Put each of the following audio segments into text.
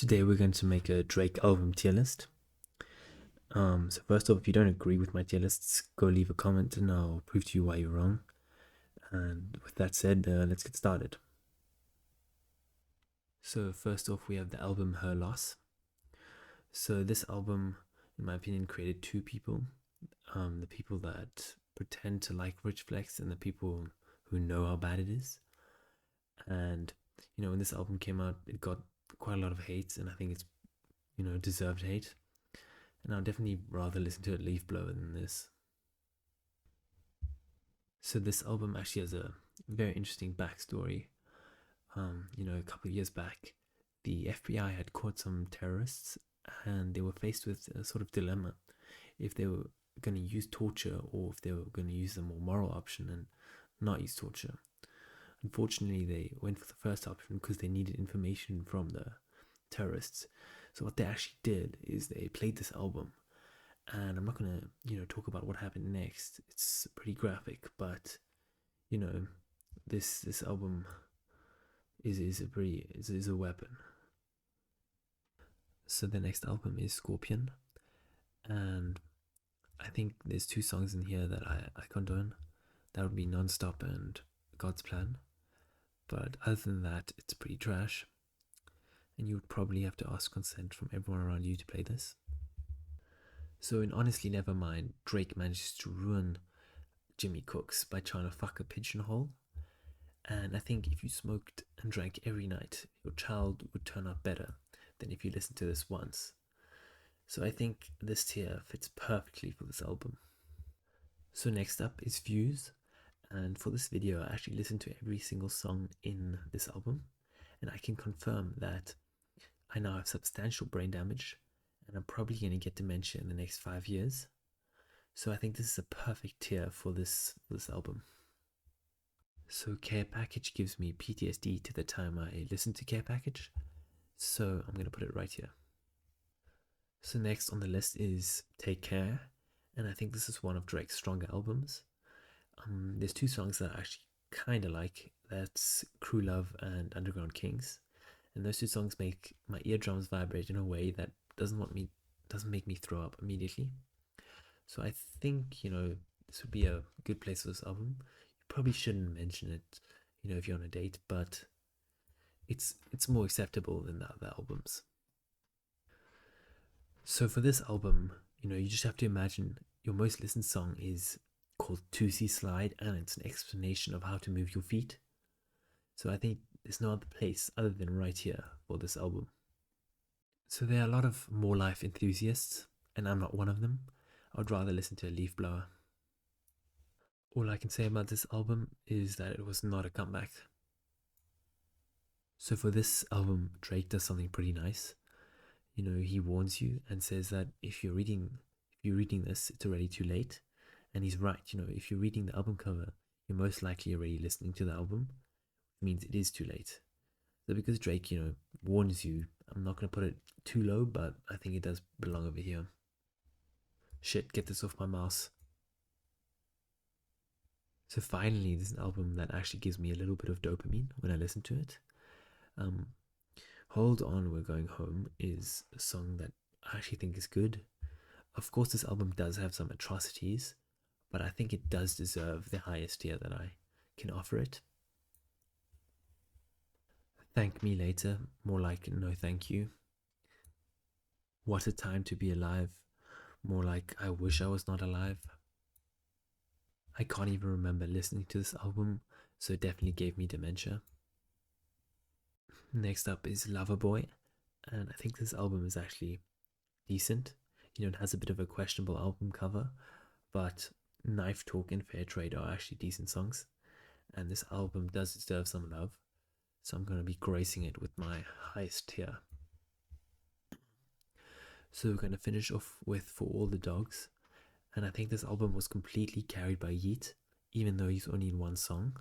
Today we're going to make a Drake album tier list. So first off, if you don't agree with my tier lists, go leave a comment and I'll prove to you why you're wrong. And with that said, let's get started. So first off, we have the album Her Loss. So this album, in my opinion, created two people. The people that pretend to like Rich Flex and the people who know how bad it is. And, when this album came out, it got quite a lot of hate, and I think it's, deserved hate. And I'll definitely rather listen to a Leaf Blower than this. So this album actually has a very interesting backstory. A couple of years back, the FBI had caught some terrorists, and they were faced with a sort of dilemma: if they were going to use torture or if they were going to use the more moral option and not use torture. Unfortunately, they went for the first option because they needed information from the terrorists. So what they actually did is they played this album, and I'm not gonna talk about what happened next. It's pretty graphic, but this album is a weapon. So the next album is Scorpion, and I think there's two songs in here that I condone. That would be Nonstop and God's Plan. But other than that, it's pretty trash. And you would probably have to ask consent from everyone around you to play this. So in Honestly Nevermind, Drake manages to ruin Jimmy Cooks by trying to fuck a pigeonhole. And I think if you smoked and drank every night, your child would turn out better than if you listened to this once. So I think this tier fits perfectly for this album. So next up is Views. And for this video, I actually listened to every single song in this album, and I can confirm that I now have substantial brain damage, and I'm probably going to get dementia in the next 5 years. So I think this is a perfect tier for this album. So Care Package gives me PTSD to the time I listened to Care Package, so I'm going to put it right here. So next on the list is Take Care, and I think this is one of Drake's stronger albums. There's two songs that I actually kind of like. That's Crew Love and Underground Kings, and those two songs make my eardrums vibrate in a way that doesn't make me throw up immediately. So I think this would be a good place for this album. You probably shouldn't mention it, if you're on a date, but it's more acceptable than the other albums. So for this album, you just have to imagine your most listened song is called 2C Slide, and it's an explanation of how to move your feet. So I think there's no other place other than right here for this album. So there are a lot of More Life enthusiasts, and I'm not one of them. I'd rather listen to a Leaf Blower. All I can say about this album is that it was not a comeback. So for this album, Drake does something pretty nice. He warns you and says that if you're reading this, it's already too late. And he's right. If you're reading the album cover, you're most likely already listening to the album. It means it is too late. So because Drake, warns you, I'm not going to put it too low, but I think it does belong over here. Shit, get this off my mouse. So finally, this is an album that actually gives me a little bit of dopamine when I listen to it. Hold On, We're Going Home is a song that I actually think is good. Of course, this album does have some atrocities, but I think it does deserve the highest tier that I can offer it. Thank Me Later, more like No Thank You. What a Time to Be Alive, more like I Wish I Was Not Alive. I can't even remember listening to this album, so it definitely gave me dementia. Next up is Loverboy, and I think this album is actually decent. It has a bit of a questionable album cover, but Knife Talk and Fair Trade are actually decent songs, and this album does deserve some love, so I'm going to be gracing it with my highest tier. So we're going to finish off with For All the Dogs, and I think this album was completely carried by Yeet, even though he's only in one song.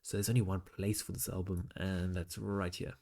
So there's only one place for this album, and that's right here.